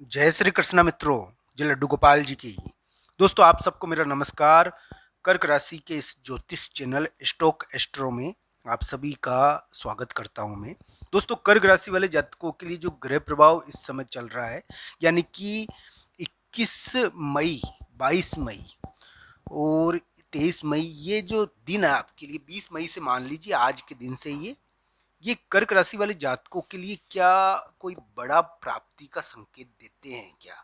जय श्री कृष्ण मित्रों। जय लड्डू गोपाल जी की। दोस्तों आप सबको मेरा नमस्कार। कर्क राशि के इस ज्योतिष चैनल स्टोक एस्ट्रो में आप सभी का स्वागत करता हूं मैं। दोस्तों कर्क राशि वाले जातकों के लिए जो ग्रह प्रभाव इस समय चल रहा है, यानी कि 21 मई, 22 मई और 23 मई, ये जो दिन है आपके लिए, 20 मई से मान लीजिए आज के दिन से ये कर्क राशि वाले जातकों के लिए क्या कोई बड़ा प्राप्ति का संकेत देते हैं क्या?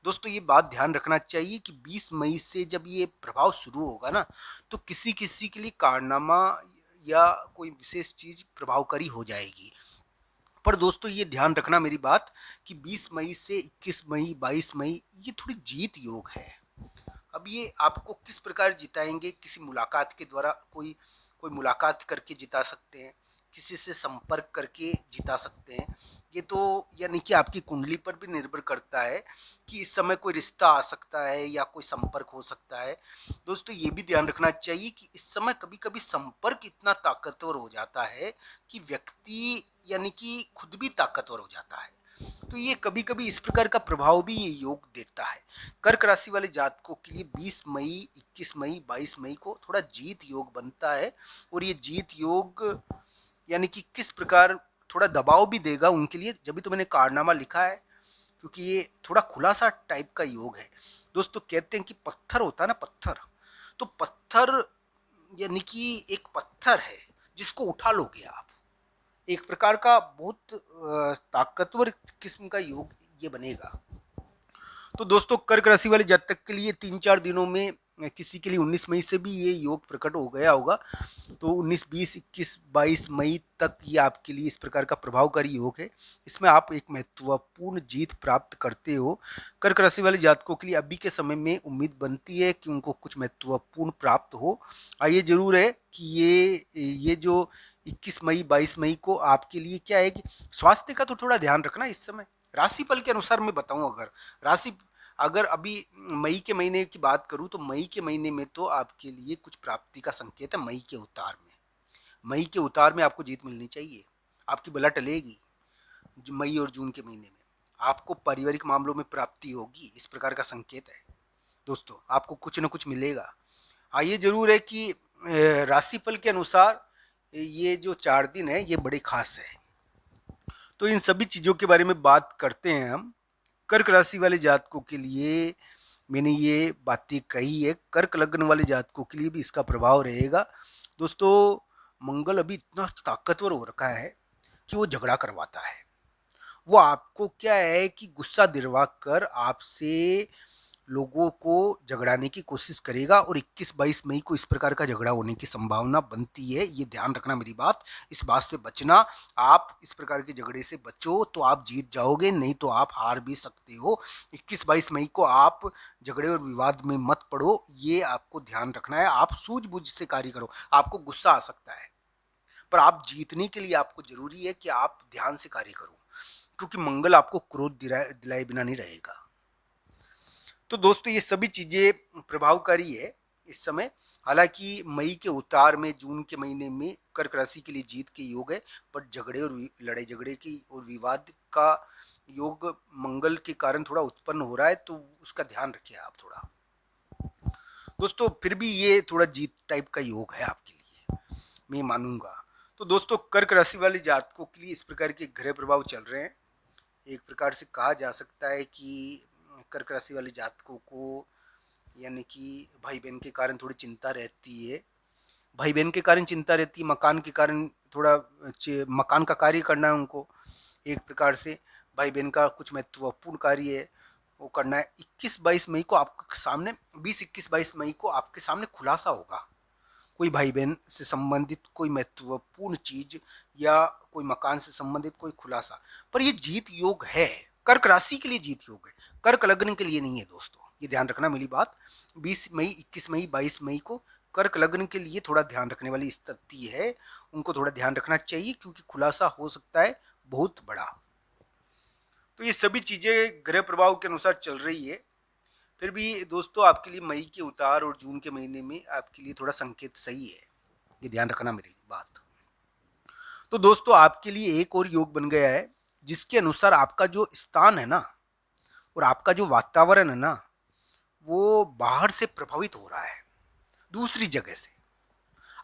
दोस्तों ये बात ध्यान रखना चाहिए कि 20 मई से जब ये प्रभाव शुरू होगा ना, तो किसी किसी के लिए कारनामा या कोई विशेष चीज प्रभावकारी हो जाएगी। पर दोस्तों ये ध्यान रखना मेरी बात कि 20 मई से 21 मई, 22 मई ये थोड़ी जीत योग है। अब ये आपको किस प्रकार जिताएंगे? किसी मुलाकात के द्वारा कोई कोई मुलाकात करके जिता सकते हैं, किसी से संपर्क करके जिता सकते हैं। ये तो यानी कि आपकी कुंडली पर भी निर्भर करता है कि इस समय कोई रिश्ता आ सकता है या कोई संपर्क हो सकता है। दोस्तों ये भी ध्यान रखना चाहिए कि इस समय कभी कभी संपर्क इतना ताकतवर हो जाता है कि व्यक्ति यानी कि खुद भी ताकतवर हो जाता है। तो ये कभी कभी इस प्रकार का प्रभाव भी ये योग देता है। कर्क राशि वाले जातकों के लिए 20 मई, 21 मई, 22 मई को थोड़ा जीत योग बनता है। और ये जीत योग यानी कि किस प्रकार थोड़ा दबाव भी देगा उनके लिए, जब भी तो मैंने कारनामा लिखा है, क्योंकि ये थोड़ा खुलासा टाइप का योग है। दोस्तों कहते हैं कि पत्थर होता है ना, पत्थर, तो पत्थर यानी कि एक पत्थर है जिसको उठा लोगे आप, एक प्रकार का बहुत ताकतवर किस्म का योग ये बनेगा। तो दोस्तों कर्क राशि वाले जातक के लिए 3-4 दिनों में किसी के लिए 19 मई से भी ये योग प्रकट हो गया होगा, तो 19, 20, 21, 22 मई तक ये आपके लिए इस प्रकार का प्रभावकारी योग है। इसमें आप एक महत्वपूर्ण जीत प्राप्त करते हो। कर्क राशि वाले जातकों के लिए अभी के समय में उम्मीद बनती है कि उनको कुछ महत्वपूर्ण प्राप्त हो। ये जरूर है कि ये जो 21 मई, 22 मई को आपके लिए क्या है कि स्वास्थ्य का तो थोड़ा ध्यान रखना इस समय। राशिफल के अनुसार मैं बताऊं, राशि अगर अभी मई के महीने की बात करूं, तो मई के महीने में तो आपके लिए कुछ प्राप्ति का संकेत है। मई के उतार में, मई के उतार में आपको जीत मिलनी चाहिए, आपकी बला टलेगी। मई और जून के महीने में आपको पारिवारिक मामलों में प्राप्ति होगी, इस प्रकार का संकेत है। दोस्तों आपको कुछ न कुछ मिलेगा। हाँ ये जरूर है कि राशिफल के अनुसार ये जो 4 दिन है ये बड़े खास है। तो इन सभी चीज़ों के बारे में बात करते हैं हम। कर्क राशि वाले जातकों के लिए मैंने ये बातें कही है, कर्क लग्न वाले जातकों के लिए भी इसका प्रभाव रहेगा। दोस्तों मंगल अभी इतना ताकतवर हो रखा है कि वो झगड़ा करवाता है। वो आपको क्या है कि गुस्सा दिलवा कर आपसे लोगों को झगड़ाने की कोशिश करेगा, और 21-22 मई को इस प्रकार का झगड़ा होने की संभावना बनती है। ये ध्यान रखना मेरी बात, इस बात से बचना। आप इस प्रकार के झगड़े से बचो तो आप जीत जाओगे, नहीं तो आप हार भी सकते हो। 21-22 मई को आप झगड़े और विवाद में मत पड़ो, ये आपको ध्यान रखना है। आप सूझबूझ से कार्य करो। आपको गुस्सा आ सकता है, पर आप जीतने के लिए आपको जरूरी है कि आप ध्यान से कार्य करो, क्योंकि मंगल आपको क्रोध दिलाए बिना नहीं रहेगा। तो दोस्तों ये सभी चीजें प्रभावकारी है इस समय। हालांकि मई के उतार में, जून के महीने में कर्क राशि के लिए जीत के योग है, पर झगड़े और लड़ाई झगड़े की और विवाद का योग मंगल के कारण थोड़ा उत्पन्न हो रहा है, तो उसका ध्यान रखिए आप थोड़ा। दोस्तों फिर भी ये थोड़ा जीत टाइप का योग है आपके लिए, मैं मानूंगा। तो दोस्तों कर्क राशि वाले जातकों के लिए इस प्रकार के ग्रह प्रभाव चल रहे हैं। एक प्रकार से कहा जा सकता है कि कर्क राशि वाले जातकों को यानी कि भाई बहन के कारण थोड़ी चिंता रहती है। भाई बहन के कारण चिंता रहती है, मकान के कारण थोड़ा मकान का कार्य करना है उनको। एक प्रकार से भाई बहन का कुछ महत्वपूर्ण कार्य है, वो करना है। 21-22 मई को आपके सामने, 20, 21, 22 मई को आपके सामने खुलासा होगा। कोई भाई बहन से संबंधित कोई महत्वपूर्ण चीज या कोई मकान से संबंधित कोई खुलासा। पर ये जीत योग है, कर्क राशि के लिए जीत योग है, कर्क लग्न के लिए नहीं है दोस्तों, ये ध्यान रखना मेरी बात। 20 मई, 21 मई, 22 मई को कर्क लग्न के लिए थोड़ा ध्यान रखने वाली स्थिति है, उनको थोड़ा ध्यान रखना चाहिए, क्योंकि खुलासा हो सकता है बहुत बड़ा। तो ये सभी चीजें ग्रह प्रभाव के अनुसार चल रही है। फिर भी दोस्तों आपके लिए मई के उतार और जून के महीने में आपके लिए थोड़ा संकेत सही है, ये ध्यान रखना मेरी बात। तो दोस्तों आपके लिए एक और योग बन गया है, जिसके अनुसार आपका जो स्थान है ना, और आपका जो वातावरण है ना, वो बाहर से प्रभावित हो रहा है, दूसरी जगह से।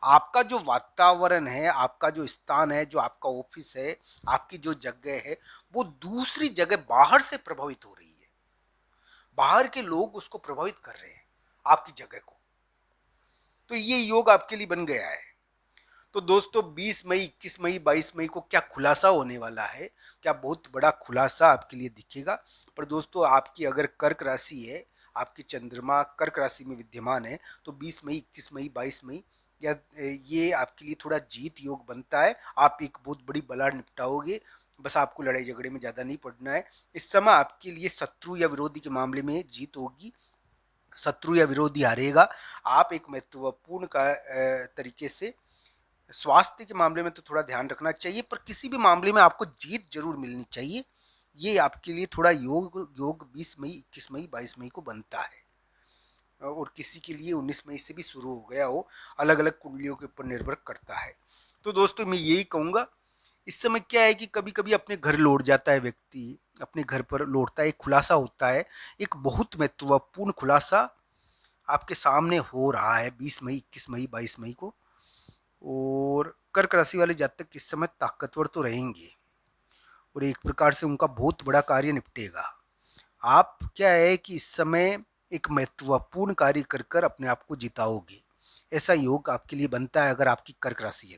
आपका जो वातावरण है, आपका जो स्थान है, जो आपका ऑफिस है, आपकी जो जगह है, वो दूसरी जगह बाहर से प्रभावित हो रही है। बाहर के लोग उसको प्रभावित कर रहे हैं, आपकी जगह को। तो ये योग आपके लिए बन गया है। तो दोस्तों 20 मई, 21 मई, 22 मई को क्या खुलासा होने वाला है, क्या बहुत बड़ा खुलासा आपके लिए दिखेगा। पर दोस्तों आपकी अगर कर्क राशि है, आपकी चंद्रमा कर्क राशि में विद्यमान है, तो 20 मई, 21 मई, 22 मई या ये आपके लिए थोड़ा जीत योग बनता है। आप एक बहुत बड़ी बला निपटाओगे, बस आपको लड़ाई झगड़े में ज़्यादा नहीं पड़ना है। इस समय आपके लिए शत्रु या विरोधी के मामले में जीत होगी, शत्रु या विरोधी हारेगा। आप एक महत्वपूर्ण का तरीके से स्वास्थ्य के मामले में तो थोड़ा ध्यान रखना चाहिए, पर किसी भी मामले में आपको जीत जरूर मिलनी चाहिए। ये आपके लिए थोड़ा योग 20 मई, 21 मई, 22 मई को बनता है, और किसी के लिए 19 मई से भी शुरू हो गया हो, अलग अलग कुंडलियों के ऊपर निर्भर करता है। तो दोस्तों मैं यही कहूँगा, इस समय क्या है कि कभी कभी अपने घर लौट जाता है व्यक्ति, अपने घर पर लौटता है, एक खुलासा होता है, एक बहुत महत्वपूर्ण खुलासा आपके सामने हो रहा है 20 मई, 21 मई, 22 मई को। और कर्क राशि वाले जातक इस समय ताकतवर तो रहेंगे, और एक प्रकार से उनका बहुत बड़ा कार्य निपटेगा। आप क्या है कि इस समय एक महत्वपूर्ण कार्य कर कर अपने आप को जिताओगे, ऐसा योग आपके लिए बनता है अगर आपकी कर्क राशि है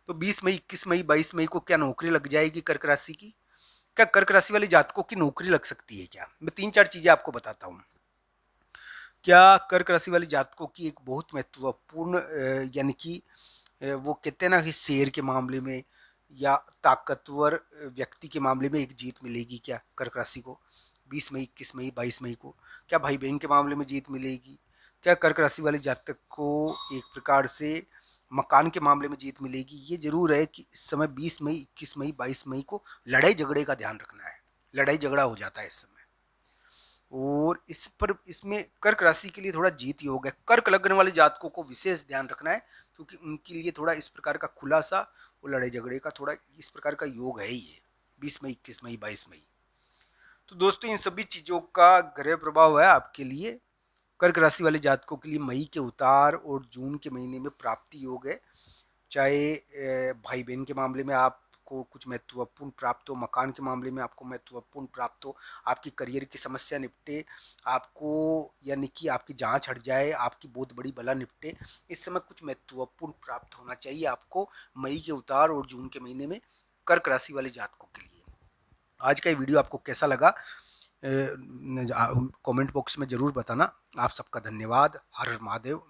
तो 20 मई, 21 मई, 22 मई को क्या नौकरी लग जाएगी कर्क राशि की? क्या कर्क राशि वाले जातकों की नौकरी लग सकती है क्या? मैं 3-4 चीजें आपको बताता हूँ। क्या कर्क राशि वाले जातकों की एक बहुत महत्वपूर्ण यानी कि वो कहते हैं ना कि शेर के मामले में या ताकतवर व्यक्ति के मामले में एक जीत मिलेगी क्या कर्क राशि को 20 मई, 21 मई, 22 मई को? क्या भाई बहन के मामले में जीत मिलेगी? क्या कर्क राशि वाले जातक को एक प्रकार से मकान के मामले में जीत मिलेगी? ये जरूर है कि इस समय 20 मई, 21 मई, 22 मई को लड़ाई झगड़े का ध्यान रखना है, लड़ाई झगड़ा हो जाता है इस समय। और इस पर इसमें कर्क राशि के लिए थोड़ा जीत योग है। कर्क लग्न वाले जातकों को विशेष ध्यान रखना है, क्योंकि उनके लिए थोड़ा इस प्रकार का खुलासा और लड़ाई झगड़े का थोड़ा इस प्रकार का योग है ही है 20 मई, 21 मई, 22 मई। तो दोस्तों इन सभी चीज़ों का ग्रह प्रभाव है आपके लिए। कर्क राशि वाले जातकों के लिए मई के उतार और जून के महीने में प्राप्ति योग है। चाहे भाई बहन के मामले में आपको कुछ महत्वपूर्ण प्राप्त हो, मकान के मामले में आपको महत्वपूर्ण प्राप्त हो, आपकी करियर की समस्या निपटे, आपको यानी कि आपकी जांच हट जाए, आपकी बहुत बड़ी बला निपटे, इस समय कुछ महत्वपूर्ण प्राप्त होना चाहिए आपको मई के उतार और जून के महीने में कर्क राशि वाले जातकों के लिए। आज का ये वीडियो आपको कैसा लगा कमेंट बॉक्स में ज़रूर बताना। आप सबका धन्यवाद। हर हर महादेव।